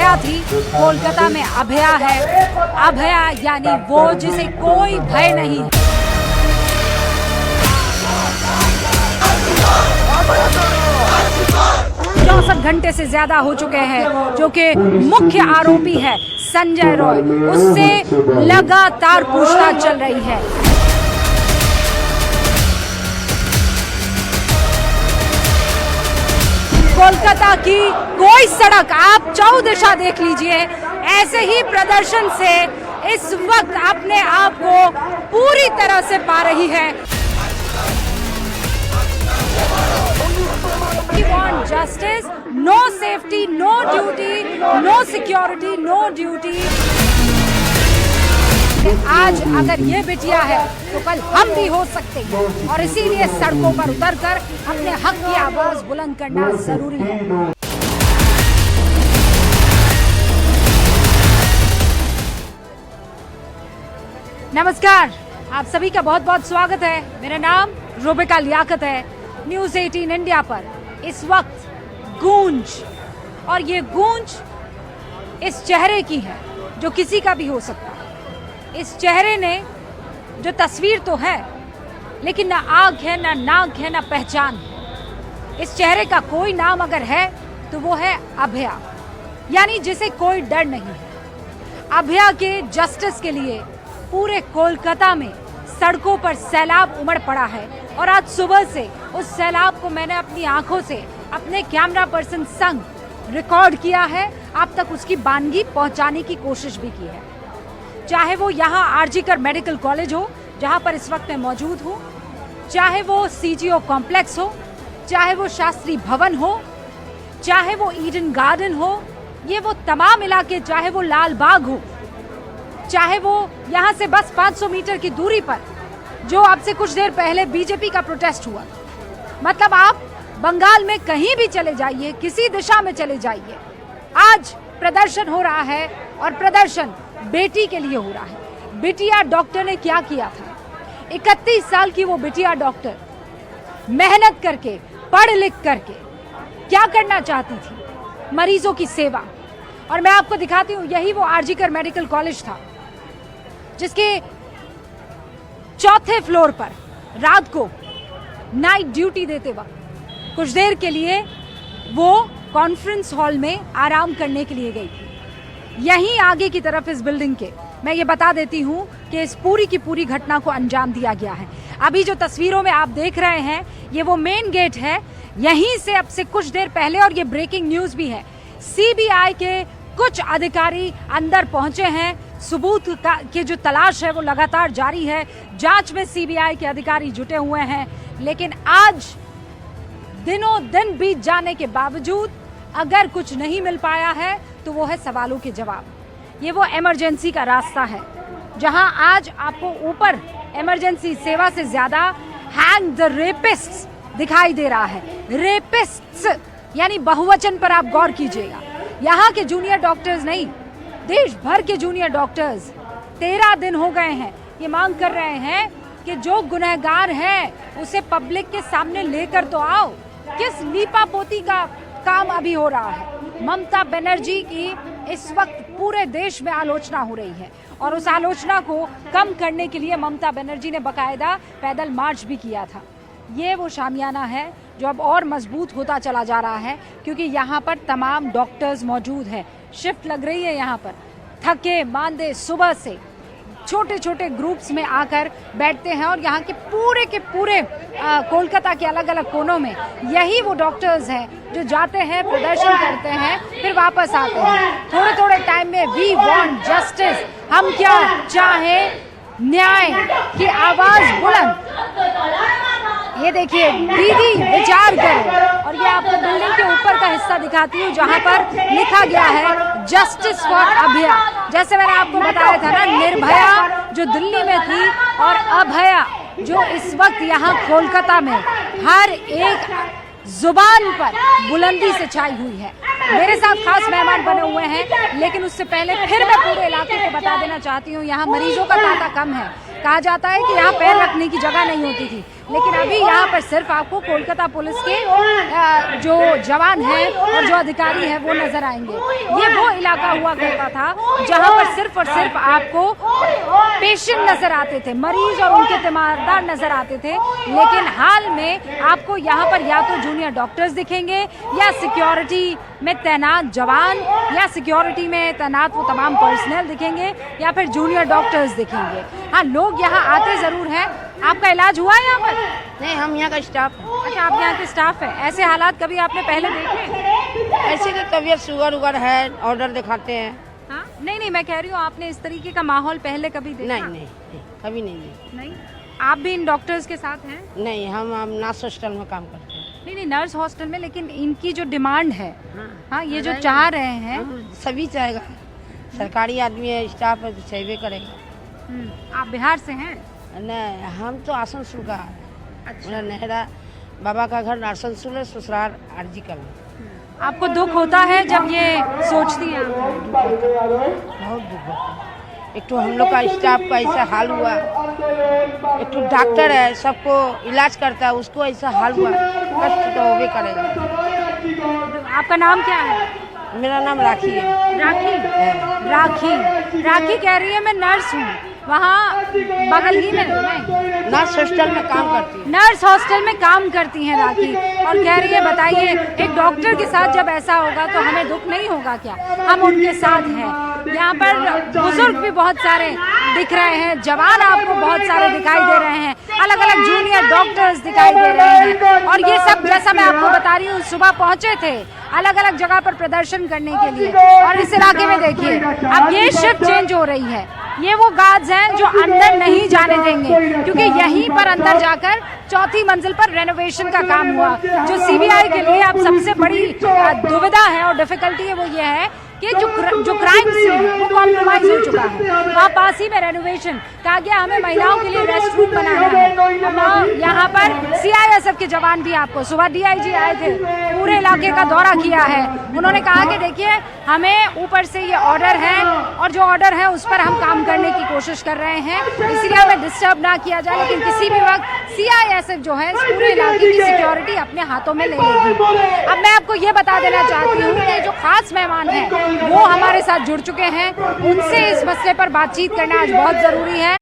निर्भया थी, कोलकाता में अभया है। अभया यानी वो जिसे कोई भय नहीं। 64 घंटे से ज्यादा हो चुके हैं। जो कि मुख्य आरोपी है संजय रॉय, उससे लगातार पूछताछ चल रही है। कोलकाता की कोई सड़क आप चौदिशा देख लीजिए, ऐसे ही प्रदर्शन से इस वक्त अपने आप को पूरी तरह से पा रही है। We want justice, no safety, no duty, no security, no duty। आज अगर ये बिटिया है तो कल हम भी हो सकते हैं, और इसीलिए सड़कों पर उतरकर अपने हक की आवाज बुलंद करना जरूरी है। नमस्कार, आप सभी का बहुत बहुत स्वागत है। मेरा नाम रूबिका लियाकत है। न्यूज़ 18 इंडिया पर इस वक्त गूंज, और ये गूंज इस चेहरे की है जो किसी का भी हो सकता है। इस चेहरे ने जो तस्वीर तो है, लेकिन ना आँख है, ना नाक है, ना पहचान है। इस चेहरे का कोई नाम अगर है तो वो है अभया, यानी जिसे कोई डर नहीं है। अभया के जस्टिस के लिए पूरे कोलकाता में सड़कों पर सैलाब उमड़ पड़ा है, और आज सुबह से उस सैलाब को मैंने अपनी आंखों से अपने कैमरा पर्सन संग रिकॉर्ड किया है। आप तक उसकी बानगी पहुंचाने की कोशिश भी की है। चाहे वो यहाँ आरजीकर मेडिकल कॉलेज हो जहाँ पर इस वक्त मैं मौजूद हूँ, चाहे वो सीजीओ कॉम्प्लेक्स हो, चाहे वो शास्त्री भवन हो, चाहे वो ईडन गार्डन हो, ये वो तमाम इलाके, चाहे वो लाल बाग हो, चाहे वो यहाँ से बस 500 मीटर की दूरी पर जो अब से कुछ देर पहले बीजेपी का प्रोटेस्ट हुआ। मतलब आप बंगाल में कहीं भी चले जाइए, किसी दिशा में चले जाइए, आज प्रदर्शन हो रहा है, और प्रदर्शन बेटी के लिए हो रहा है। बिटिया डॉक्टर ने क्या किया था? 31 साल की वो बिटिया डॉक्टर मेहनत करके, पढ़ लिख करके क्या करना चाहती थी? मरीजों की सेवा। और मैं आपको दिखाती हूँ, यही वो आरजीकर मेडिकल कॉलेज था जिसके चौथे फ्लोर पर रात को नाइट ड्यूटी देते वक्त कुछ देर के लिए वो कॉन्फ्रेंस हॉल में आराम करने के लिए गई थी। यहीं आगे की तरफ इस बिल्डिंग के मैं ये बता देती हूँ कि इस पूरी की पूरी घटना को अंजाम दिया गया है। अभी जो तस्वीरों में आप देख रहे हैं ये वो मेन गेट है, यहीं से अब से कुछ देर पहले, और ये ब्रेकिंग न्यूज भी है, सीबीआई के कुछ अधिकारी अंदर पहुंचे हैं। सबूत की जो तलाश है वो लगातार जारी है। जांच में सीबीआई के अधिकारी जुटे हुए हैं, लेकिन आज दिनों दिन बीत जाने के बावजूद अगर कुछ नहीं मिल पाया है तो वो है सवालों के जवाब। ये वो इमरजेंसी का रास्ता है जहां आज आपको ऊपर इमरजेंसी सेवा से ज्यादा हैंग द रेपिस्ट्स दिखाई दे रहा है। रेपिस्ट्स यानी बहुवचन पर आप गौर कीजिएगा। यहाँ के जूनियर डॉक्टर्स नहीं, देश भर के जूनियर डॉक्टर्स 13 दिन हो गए हैं ये मांग कर रहे हैं कि जो गुनहगार है उसे पब्लिक के सामने लेकर तो आओ। किस लीपापोती का काम अभी हो रहा है? ममता बनर्जी की इस वक्त पूरे देश में आलोचना हो रही है, और उस आलोचना को कम करने के लिए ममता बनर्जी ने बकायदा पैदल मार्च भी किया था। ये वो शामियाना है जो अब और मजबूत होता चला जा रहा है, क्योंकि यहाँ पर तमाम डॉक्टर्स मौजूद हैं। शिफ्ट लग रही है यहाँ पर, थके मांदे सुबह से छोटे छोटे ग्रुप्स में आकर बैठते हैं, और यहाँ के पूरे कोलकाता के अलग अलग कोनों में यही वो डॉक्टर्स हैं जो जाते हैं, प्रदर्शन करते हैं, फिर वापस आते हैं थोड़े थोड़े टाइम में। वी वांट जस्टिस, हम क्या चाहें, न्याय की आवाज बुलंद। ये देखिए, दीदी विचार करें, और ये आपको बिल्डिंग के ऊपर का हिस्सा दिखाती हूँ जहाँ पर लिखा गया है जस्टिस फॉर अभया। जैसे मैंने आपको बताया था ना, निर्भया जो दिल्ली में थी और अभया जो इस वक्त यहाँ कोलकाता में हर एक जुबान पर बुलंदी से छाई हुई है। मेरे साथ खास मेहमान बने हुए हैं, लेकिन उससे पहले फिर मैं पूरे इलाके को बता देना चाहती हूँ, यहाँ मरीजों का तांता कम है। कहा जाता है कि यहाँ पैर रखने की जगह नहीं होती थी। लेकिन अभी यहाँ पर सिर्फ आपको कोलकाता पुलिस के जो जवान हैं और जो अधिकारी हैं वो नजर आएंगे। ये वो इलाका हुआ करता था जहाँ पर सिर्फ और सिर्फ आपको पेशेंट नजर आते थे, मरीज और उनके तीमारदार नजर आते थे। लेकिन हाल में आपको यहाँ पर या तो जूनियर डॉक्टर्स दिखेंगे या सिक्योरिटी में तैनात जवान या सिक्योरिटी में तैनात वो तमाम पर्सनल दिखेंगे या फिर जूनियर डॉक्टर्स दिखेंगे। हाँ, लोग यहाँ आते जरूर हैं। आपका इलाज हुआ है यहाँ पर? नहीं, हम यहाँ का स्टाफ है। अच्छा, आप यहाँ के स्टाफ है। ऐसे हालात कभी आपने पहले देखे? ऐसे तो तबीयत शुगर उगर है, ऑर्डर दिखाते हैं। हाँ, नहीं, मैं कह रही हूँ आपने इस तरीके का माहौल पहले कभी देखा? नहीं, कभी नहीं देखा। नहीं, आप भी इन डॉक्टर्स के साथ हैं? नहीं, हम नर्स हॉस्टल में काम करते हैं। नहीं, नर्स हॉस्टल में, लेकिन इनकी जो डिमांड है, हाँ, ये जो चाह रहे हैं, सभी चाहेगा। सरकारी आदमी है, स्टाफ है, तो चाहिए करेगा। आप बिहार से हैं? नहीं, हम तो आसनसोल का है। अच्छा। मेरा नेहरा बाबा का घर आसनसोल है, ससुराल आरजी का है। आपको दुख होता है जब ये सोचती हैं? बहुत दुख होता है। एक तो हम लोग का स्टाफ का ऐसा हाल हुआ, एक तो डॉक्टर है, सबको इलाज करता है, उसको ऐसा हाल हुआ, कष्ट तो होबे करेगा। आपका नाम क्या है? मेरा नाम राखी है। राखी कह रही है मैं नर्स हूँ, वहाँ बगल ही में नर्स हॉस्टल में काम करती है। नर्स हॉस्टल में काम करती हैं राखी, और कह रही है बताइए एक डॉक्टर के साथ जब ऐसा होगा तो हमें दुख नहीं होगा क्या? हम उनके साथ हैं। यहाँ पर बुजुर्ग भी बहुत सारे दिख रहे हैं, जवान आपको बहुत सारे दिखाई दे रहे हैं, अलग अलग जूनियर डॉक्टर्स दिखाई दे रहे हैं। और ये सब जैसा मैं आपको बता रही हूँ, सुबह पहुँचे थे अलग अलग जगह पर प्रदर्शन करने के लिए, और इस इलाके में देखिए अब ये शिफ्ट चेंज हो रही है। ये वो गार्ड्स हैं जो अंदर नहीं जाने देंगे, क्योंकि यहीं पर अंदर जाकर चौथी मंजिल पर रेनोवेशन का काम हुआ। जो सीबीआई के लिए अब सबसे बड़ी दुविधा है और डिफिकल्टी है वो ये है कि जो क्राइम सीन है वो कॉम्प्रोमाइज हो चुका है। वहाँ पास ही में रेनोवेशन कहा गया, हमें महिलाओं के लिए रेस्ट रूम बनाना है। यहाँ पर सीआईएसएफ के जवान भी, आपको सुबह डीआईजी आए थे, पूरे इलाके का दौरा किया है। उन्होंने कहा कि देखिए हमें ऊपर से ये ऑर्डर है और जो ऑर्डर है उस पर हम काम करने की कोशिश कर रहे हैं, इसलिए हमें डिस्टर्ब ना किया जाए, लेकिन किसी भी वक्त सीआईएसएफ जो है पूरे इलाके की सिक्योरिटी अपने हाथों में ले लेगी। अब मैं आपको ये बता देना चाहती हूँ कि जो खास मेहमान हैं वो हमारे साथ जुड़ चुके हैं, उनसे इस मसले पर बातचीत करना आज बहुत ज़रूरी है।